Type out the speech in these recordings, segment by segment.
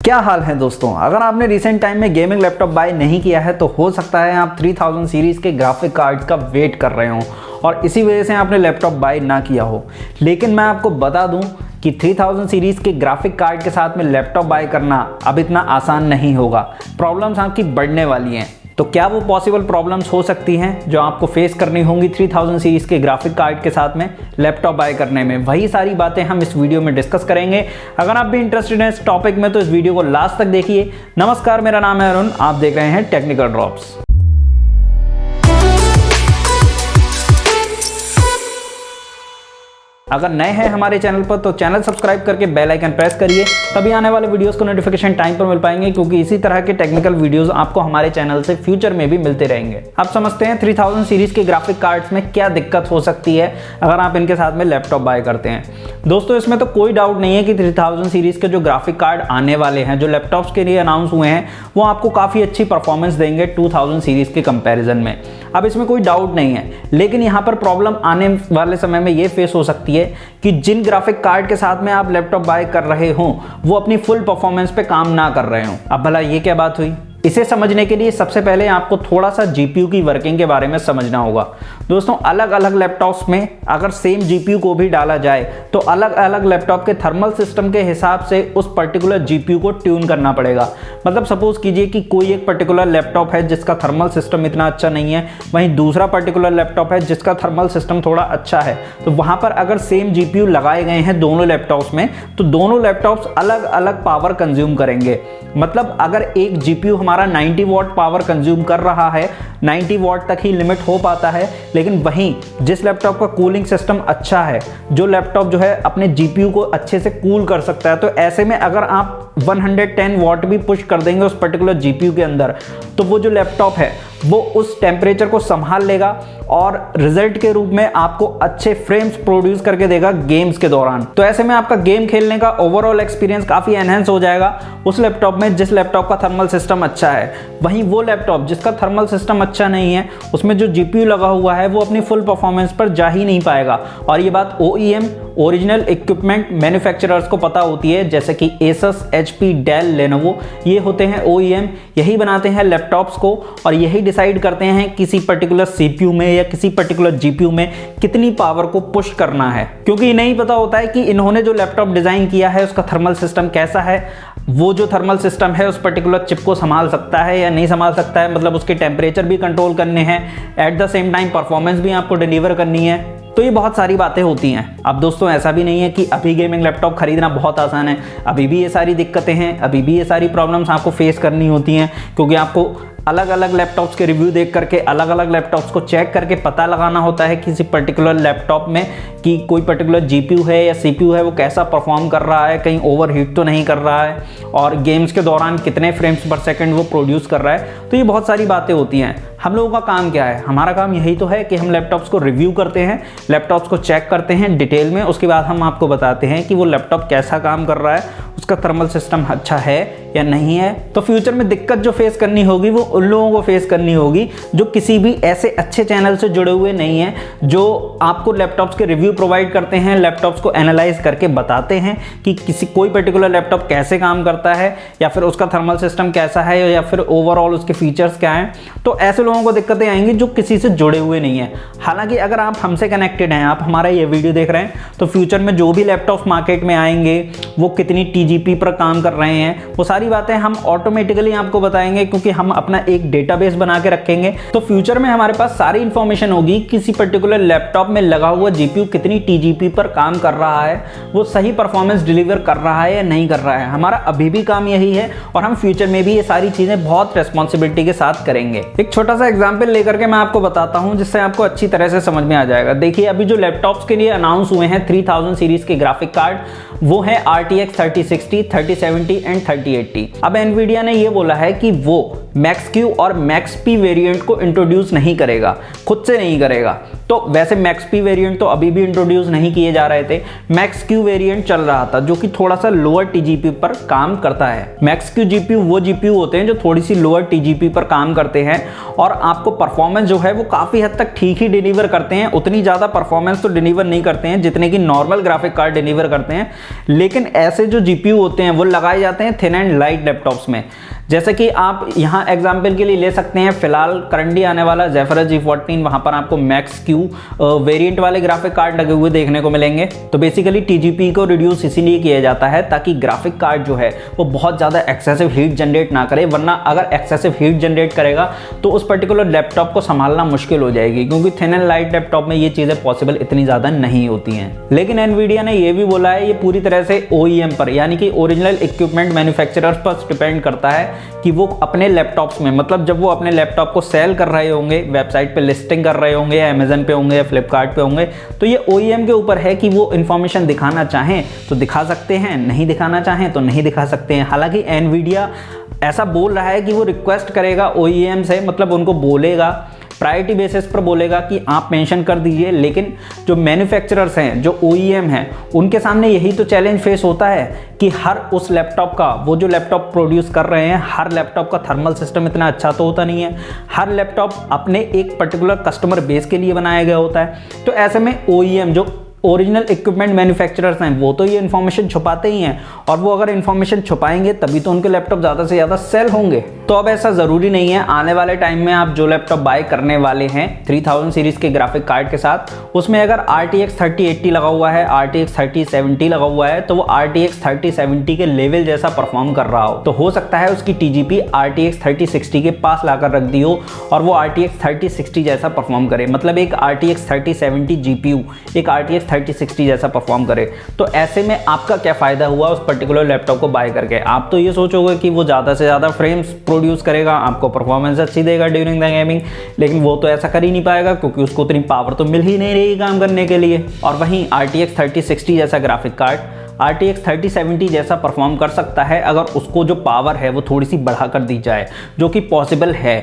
क्या हाल है दोस्तों। अगर आपने रिसेंट टाइम में गेमिंग लैपटॉप बाय नहीं किया है तो हो सकता है आप 3000 सीरीज़ के ग्राफिक कार्ड्स का वेट कर रहे हो और इसी वजह से आपने लैपटॉप बाय ना किया हो। लेकिन मैं आपको बता दूं कि 3000 सीरीज़ के ग्राफिक कार्ड के साथ में लैपटॉप बाय करना अब इतना आसान नहीं होगा। प्रॉब्लम्स आपकी बढ़ने वाली हैं। तो क्या वो पॉसिबल प्रॉब्लम्स हो सकती हैं जो आपको फेस करनी होंगी 3000 सीरीज़ के ग्राफिक कार्ड के साथ में लैपटॉप बाय करने में? वही सारी बातें हम इस वीडियो में डिस्कस करेंगे। अगर आप भी इंटरेस्टेड हैं इस टॉपिक में तो इस वीडियो को लास्ट तक देखिए। नमस्कार, मेरा नाम है अरुण, आप देख रहे हैं टेक्निकल ड्रॉप्स। अगर नए हैं हमारे चैनल पर तो चैनल सब्सक्राइब करके बेल आइकन प्रेस करिए, तभी आने वाले वीडियोस को नोटिफिकेशन टाइम पर मिल पाएंगे, क्योंकि इसी तरह के टेक्निकल वीडियोस आपको हमारे चैनल से फ्यूचर में भी मिलते रहेंगे। अब समझते हैं 3000 सीरीज के ग्राफिक कार्ड्स में क्या दिक्कत हो सकती है अगर आप इनके साथ में लैपटॉप बाय करते हैं। दोस्तों, इसमें तो कोई डाउट नहीं है कि 3000 सीरीज के जो ग्राफिक कार्ड आने वाले हैं, जो लैपटॉप्स के लिए अनाउंस हुए हैं, वो आपको काफ़ी अच्छी परफॉर्मेंस देंगे 2000 सीरीज के कंपेरिजन में। अब इसमें कोई डाउट नहीं है, लेकिन यहाँ पर प्रॉब्लम आने वाले समय में ये फेस हो सकती है कि जिन ग्राफिक कार्ड के साथ में आप लैपटॉप बाय कर रहे हो वो अपनी फुल परफॉर्मेंस पे काम ना कर रहे हो। अब भला ये क्या बात हुई? इसे समझने के लिए सबसे पहले आपको थोड़ा सा जीपीयू की वर्किंग के बारे में समझना होगा। दोस्तों, अलग अलग लैपटॉप्स में अगर सेम जीपीयू को भी डाला जाए तो अलग अलग लैपटॉप के थर्मल सिस्टम के हिसाब से उस पर्टिकुलर जीपीयू को ट्यून करना पड़ेगा। मतलब सपोज कीजिए कि कोई एक पर्टिकुलर लैपटॉप है जिसका थर्मल सिस्टम इतना अच्छा नहीं है, वहीं दूसरा पर्टिकुलर लैपटॉप है जिसका थर्मल सिस्टम थोड़ा अच्छा है। तो वहां पर अगर सेम जीपीयू लगाए गए हैं दोनों लैपटॉप्स में तो दोनों लैपटॉप्स अलग अलग पावर कंज्यूम करेंगे। मतलब अगर एक जीपीयू हमारा 90 वॉट पावर कंज्यूम कर रहा है, 90 वॉट तक ही लिमिट हो पाता है, लेकिन वहीं जिस लैपटॉप का कूलिंग सिस्टम अच्छा है, जो लैपटॉप जो है अपने जीपीयू को अच्छे से कूल कर सकता है, तो ऐसे में अगर आप 110 वॉट भी पुश कर देंगे उस पर्टिकुलर जीपीयू के अंदर तो वो जो लैपटॉप है वो उस टेम्परेचर को संभाल लेगा और रिजल्ट के रूप में आपको अच्छे फ्रेम्स प्रोड्यूस करके देगा गेम्स के दौरान। तो ऐसे में आपका गेम खेलने का ओवरऑल एक्सपीरियंस काफ़ी एनहेंस हो जाएगा उस लैपटॉप में जिस लैपटॉप का थर्मल सिस्टम अच्छा है। वहीं वो लैपटॉप जिसका थर्मल सिस्टम अच्छा नहीं है, उसमें जो जीपीयू लगा हुआ है वो अपनी फुल परफॉर्मेंस पर जा ही नहीं पाएगा। और ये बात OEM ओरिजिनल इक्विपमेंट मैन्युफैक्चरर्स को पता होती है, जैसे कि एसस, HP, डेल, लेनोवो, ये होते हैं OEM। यही बनाते हैं लैपटॉप्स को और यही डिसाइड करते हैं किसी पर्टिकुलर CPU में या किसी पर्टिकुलर GPU में कितनी पावर को पुश करना है, क्योंकि नहीं पता होता है कि इन्होंने जो लैपटॉप डिज़ाइन किया है उसका थर्मल सिस्टम कैसा है, वो जो थर्मल सिस्टम है उस पर्टिकुलर चिप को संभाल सकता है या नहीं संभाल सकता है। मतलब उसके टेम्परेचर भी कंट्रोल करने हैं, at the same time performance भी आपको डिलीवर करनी है। तो ये बहुत सारी बातें होती हैं। अब दोस्तों, ऐसा भी नहीं है कि अभी गेमिंग लैपटॉप खरीदना बहुत आसान है। अभी भी ये सारी दिक्कतें हैं, अभी भी ये सारी प्रॉब्लम्स आपको फेस करनी होती हैं, क्योंकि आपको अलग अलग लैपटॉप्स के रिव्यू देख करके, अलग अलग लैपटॉप्स को चेक करके पता लगाना होता है किसी पर्टिकुलर लैपटॉप में कि कोई पर्टिकुलर जीपीयू है या सीपीयू है वो कैसा परफॉर्म कर रहा है, कहीं ओवरहीट तो नहीं कर रहा है, और गेम्स के दौरान कितने फ्रेम्स पर सेकंड वो प्रोड्यूस कर रहा है। तो ये बहुत सारी बातें होती हैं। हम लोगों का काम क्या है? हमारा काम यही तो है कि हम लैपटॉप्स को रिव्यू करते हैं, लैपटॉप्स को चेक करते हैं डिटेल में, उसके बाद हम आपको बताते हैं कि वो लैपटॉप कैसा काम कर रहा है, उसका थर्मल सिस्टम अच्छा है या नहीं है। तो फ्यूचर में दिक्कत जो फेस करनी होगी वो उन लोगों को फेस करनी होगी जो किसी भी ऐसे अच्छे चैनल से जुड़े हुए नहीं हैं, जो आपको लैपटॉप्स के रिव्यू प्रोवाइड करते हैं, लैपटॉप्स को एनालाइज करके बताते हैं कि कोई पर्टिकुलर लैपटॉप कैसे काम करता है, या फिर उसका थर्मल सिस्टम कैसा है, या फिर ओवरऑल उसके फीचर्स क्या हैं। तो ऐसे लोगों को दिक्कतें आएंगी जो किसी से जुड़े हुए नहीं हैं। हालांकि अगर आप हमसे कनेक्टेड हैं, आप हमारा ये वीडियो देख रहे हैं, तो फ्यूचर में जो भी लैपटॉप्स मार्केट में आएंगे वो कितनी TGP पर काम कर रहे हैं, वो सारी बातें हम ऑटोमेटिकली आपको बताएंगे, क्योंकि हम अपना एक डेटाबेस बना के रखेंगे। तो फ्यूचर में हमारे पास सारी इंफॉर्मेशन होगी किसी पर्टिकुलर लैपटॉप में लगा हुआ जीपीयू कितनी TGP पर काम कर रहा है, वो सही परफॉर्मेंस डिलीवर कर रहा है या नहीं कर रहा है। हमारा अभी भी काम यही है और हम फ्यूचर में भी ये सारी चीजें बहुत रेस्पॉन्सिबिलिटी के साथ करेंगे। एक छोटा सा एग्जाम्पल लेकर के मैं आपको बताता हूं जिससे आपको अच्छी तरह से समझ में आ जाएगा। देखिए, अभी जो लैपटॉप्स के लिए अनाउंस हुए हैं 3000 सीरीज के ग्राफिक कार्ड, वो है RTX 3060, 3070 एंड 3080। अब एनवीडिया ने ये बोला है कि वो Max-Q और Max-P वेरिएंट को इंट्रोड्यूस नहीं करेगा, खुद से नहीं करेगा। तो वैसे मैक्स पी वेरिएंट तो अभी भी इंट्रोड्यूस नहीं किए जा रहे थे, मैक्स क्यू वेरिएंट चल रहा था जो कि थोड़ा सा लोअर टीजीपी पर काम करता है। मैक्स क्यू जीपीयू वो जीपीयू होते हैं जो थोड़ी सी लोअर टीजीपी पर काम करते हैं और आपको परफॉर्मेंस जो है वो काफ़ी हद तक ठीक ही डिलीवर करते हैं। उतनी ज़्यादा परफॉर्मेंस तो डिलीवर नहीं करते हैं जितने की नॉर्मल ग्राफिक कार्ड डिलीवर करते हैं, लेकिन ऐसे जो जीपीयू होते हैं वो लगाए जाते हैं थिन एंड लाइट लैपटॉप्स में। जैसे कि आप यहाँ एग्जाम्पल के लिए ले सकते हैं, फिलहाल करंटली आने वाला ज़ेफिरस G14, वहाँ पर आपको मैक्स क्यू वेरिएंट वाले ग्राफिक कार्ड लगे हुए देखने को मिलेंगे। तो बेसिकली टीजीपी को रिड्यूस इसीलिए किया जाता है ताकि ग्राफिक कार्ड जो है वो बहुत ज़्यादा एक्सेसिव हीट जनरेट ना करे, वरना अगर एक्सेसिव हीट जनरेट करेगा तो उस पर्टिकुलर लैपटॉप को संभालना मुश्किल हो जाएगी, क्योंकि थिन एंड लाइट लैपटॉप में ये चीज़ें पॉसिबल इतनी ज़्यादा नहीं होती हैं। लेकिन एनवीडिया ने ये भी बोला है ये पूरी तरह से OEM पर यानी कि ओरिजिनल इक्विपमेंट मैन्युफैक्चरर्स पर डिपेंड करता है कि वो अपने लैपटॉप्स में, मतलब जब वो अपने लैपटॉप को सेल कर रहे होंगे, वेबसाइट पे लिस्टिंग कर रहे होंगे या अमेजन पे होंगे या फ्लिपकार्ट पे होंगे, तो ये OEM के ऊपर है कि वो इन्फॉर्मेशन दिखाना चाहें तो दिखा सकते हैं, नहीं दिखाना चाहें तो नहीं दिखा सकते हैं। हालांकि एनवीडिया ऐसा बोल रहा है कि वो रिक्वेस्ट करेगा OEM से, मतलब उनको बोलेगा, प्रायोरिटी बेसिस पर बोलेगा कि आप मेंशन कर दीजिए, लेकिन जो मैन्युफैक्चरर्स हैं, जो OEM हैं, उनके सामने यही तो चैलेंज फेस होता है कि हर उस लैपटॉप का, वो जो लैपटॉप प्रोड्यूस कर रहे हैं, हर लैपटॉप का थर्मल सिस्टम इतना अच्छा तो होता नहीं है। हर लैपटॉप अपने एक पर्टिकुलर कस्टमर बेस के लिए बनाया गया होता है। तो ऐसे में OEM जो ओरिजिनल इक्विपमेंट मैन्युफैक्चरर्स हैं वो तो ये इन्फॉर्मेशन छुपाते ही हैं, और वो अगर इन्फॉर्मेशन छुपाएंगे तभी तो उनके लैपटॉप ज़्यादा से ज़्यादा सेल होंगे। तो अब ऐसा ज़रूरी नहीं है, आने वाले टाइम में आप जो लैपटॉप बाय करने वाले हैं 3000 सीरीज़ के ग्राफिक कार्ड के साथ, उसमें अगर RTX 3080 लगा हुआ है, RTX 3070 लगा हुआ है, तो वो RTX 3070 के लेवल जैसा परफॉर्म कर रहा हो। तो हो सकता है उसकी TGP RTX 3060 के पास लाकर रख दी हो और वो RTX 3060 जैसा परफॉर्म करे, मतलब एक RTX 3070 GPU एक RTX 3060 जैसा परफॉर्म करे। तो ऐसे में आपका क्या फ़ायदा हुआ उस पर्टिकुलर लैपटॉप को बाय करके? आप तो ये सोचोगे कि वो ज़्यादा से ज़्यादा फ्रेम्स प्रोड्यूस करेगा, आपको परफॉर्मेंस अच्छी देगा ड्यूरिंग द गेमिंग, लेकिन वो तो ऐसा कर ही नहीं पाएगा क्योंकि उसको उतनी पावर तो मिल ही नहीं रही काम करने के लिए। और वहीं RTX 3060 जैसा ग्राफिक कार्ड RTX 3070 जैसा परफॉर्म कर सकता है अगर उसको जो पावर है वो थोड़ी सी बढ़ा कर दी जाए, जो कि पॉसिबल है।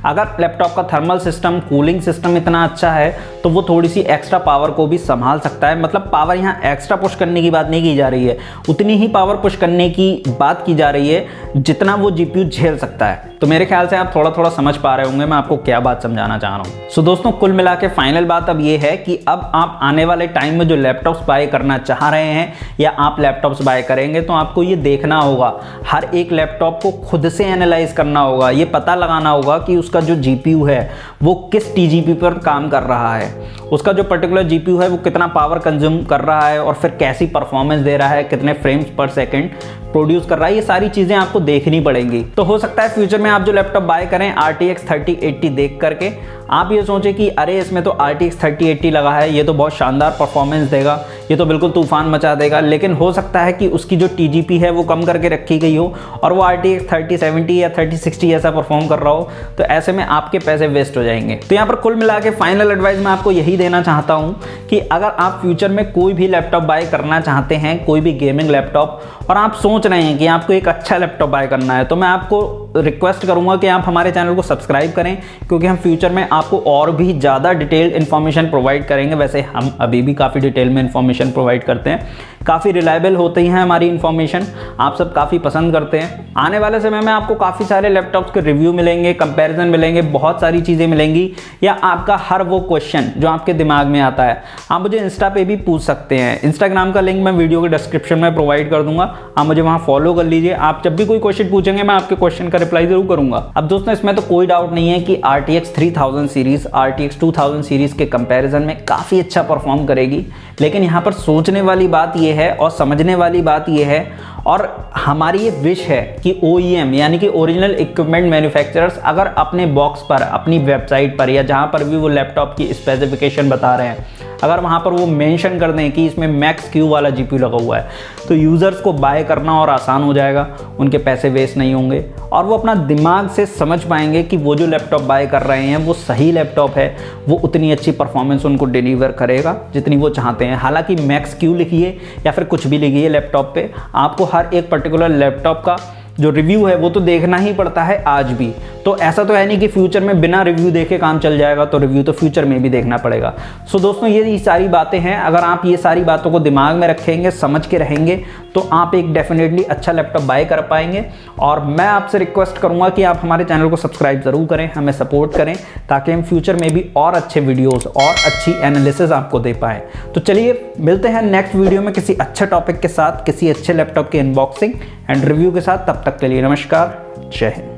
अगर लैपटॉप का थर्मल सिस्टम, कूलिंग सिस्टम इतना अच्छा है तो वो थोड़ी सी एक्स्ट्रा पावर को भी संभाल सकता है। मतलब पावर यहाँ एक्स्ट्रा पुश करने की बात नहीं की जा रही है, उतनी ही पावर पुश करने की बात की जा रही है जितना वो GPU झेल सकता है। तो मेरे ख्याल से आप थोड़ा थोड़ा समझ पा रहे होंगे मैं आपको क्या बात समझाना चाह रहा हूँ। सो दोस्तों, कुल मिला के फाइनल बात अब ये है कि अब आप आने वाले टाइम में जो लैपटॉप्स बाय करना चाह रहे हैं या आप लैपटॉप्स बाय करेंगे, तो आपको ये देखना होगा, हर एक लैपटॉप को खुद से एनालाइज करना होगा, ये पता लगाना होगा कि उसका जो GPU है वो किस TGP पर काम कर रहा है, उसका जो पर्टिकुलर GPU है वो कितना पावर कंज्यूम कर रहा है और फिर कैसी परफॉर्मेंस दे रहा है, कितने फ्रेम्स पर सेकेंड प्रोड्यूस कर रहा है। ये सारी चीज़ें आपको देखनी पड़ेंगी। तो हो सकता है फ्यूचर में आप जो लैपटॉप बाय करें RTX 3080 देख करके आप ये सोचें कि अरे इसमें तो RTX 3080 लगा है, ये तो बहुत शानदार परफॉर्मेंस देगा, ये तो बिल्कुल तूफान मचा देगा। लेकिन हो सकता है कि उसकी जो TGP है वो कम करके रखी गई हो और वो RTX 3070 या 3060 ऐसा परफॉर्म कर रहा हो, तो ऐसे में आपके पैसे वेस्ट हो जाएंगे। तो यहाँ पर कुल मिला के फाइनल एडवाइस मैं आपको यही देना चाहता हूँ कि अगर आप फ्यूचर में कोई भी लैपटॉप बाय करना चाहते हैं, कोई भी गेमिंग लैपटॉप, और आप सोच रहे हैं कि आपको एक अच्छा लैपटॉप बाय करना है, तो मैं आपको रिक्वेस्ट करूंगा कि आप हमारे चैनल को सब्सक्राइब करें, क्योंकि हम फ्यूचर में आपको और भी ज़्यादा डिटेल्ड इन्फॉर्मेशन प्रोवाइड करेंगे। वैसे हम अभी भी काफ़ी डिटेल में इन्फॉर्मेशन प्रोवाइड करते हैं, काफ़ी रिलायबल होती हैं हमारी इन्फॉर्मेशन, आप सब काफ़ी पसंद करते हैं। आने वाले समय में आपको काफ़ी सारे लैपटॉप्स के रिव्यू मिलेंगे, कंपैरिजन मिलेंगे, बहुत सारी चीज़ें मिलेंगी, या आपका हर वो क्वेश्चन जो आपके दिमाग में आता है आप मुझे इंस्टा पे भी पूछ सकते हैं। इंस्टाग्राम का लिंक मैं वीडियो के डिस्क्रिप्शन में प्रोवाइड कर दूंगा, आप मुझे वहाँ फॉलो कर लीजिए। आप जब भी कोई क्वेश्चन पूछेंगे मैं आपके क्वेश्चन का रिप्लाई जरूर करूंगा। अब दोस्तों, इसमें तो कोई डाउट नहीं है कि RTX 3000 सीरीज RTX 2000 सीरीज के कंपैरिजन में काफ़ी अच्छा परफॉर्म करेगी, लेकिन यहाँ पर सोचने वाली बात यह है और समझने वाली बात यह है, और हमारी ये विश है कि OEM यानी कि ओरिजिनल इक्विपमेंट मैन्युफैक्चरर्स अगर अपने बॉक्स पर, अपनी वेबसाइट पर, या जहाँ पर भी वो लैपटॉप की स्पेसिफिकेशन बता रहे हैं, अगर वहाँ पर वो मेंशन कर दें कि इसमें मैक्स क्यू वाला GPU लगा हुआ है, तो यूज़र्स को बाय करना और आसान हो जाएगा, उनके पैसे वेस्ट नहीं होंगे और वो अपना दिमाग से समझ पाएंगे कि वो जो लैपटॉप बाय कर रहे हैं वो सही लैपटॉप है, वो उतनी अच्छी परफॉर्मेंस उनको डिलीवर करेगा जितनी वो चाहते हैं। हालांकि मैक्स क्यू लिखिए या फिर कुछ भी लिखिए लैपटॉप पे, आपको हर एक पर्टिकुलर लैपटॉप का जो रिव्यू है वो तो देखना ही पड़ता है आज भी, तो ऐसा तो है नहीं कि फ्यूचर में बिना रिव्यू देखे काम चल जाएगा, तो रिव्यू तो फ्यूचर में भी देखना पड़ेगा। सो दोस्तों ये सारी बातें हैं, अगर आप ये सारी बातों को दिमाग में रखेंगे, समझ के रहेंगे, तो आप एक डेफिनेटली अच्छा लैपटॉप बाय कर पाएंगे। और मैं आपसे रिक्वेस्ट करूंगा कि आप हमारे चैनल को सब्सक्राइब जरूर करें, हमें सपोर्ट करें, ताकि हम फ्यूचर में भी और अच्छे वीडियोस और अच्छी एनालिसिस आपको दे पाएं। तो चलिए मिलते हैं नेक्स्ट वीडियो में किसी अच्छे टॉपिक के साथ, किसी अच्छे लैपटॉप की अनबॉक्सिंग एंड रिव्यू के साथ। तब तक के लिए नमस्कार, जय हिंद।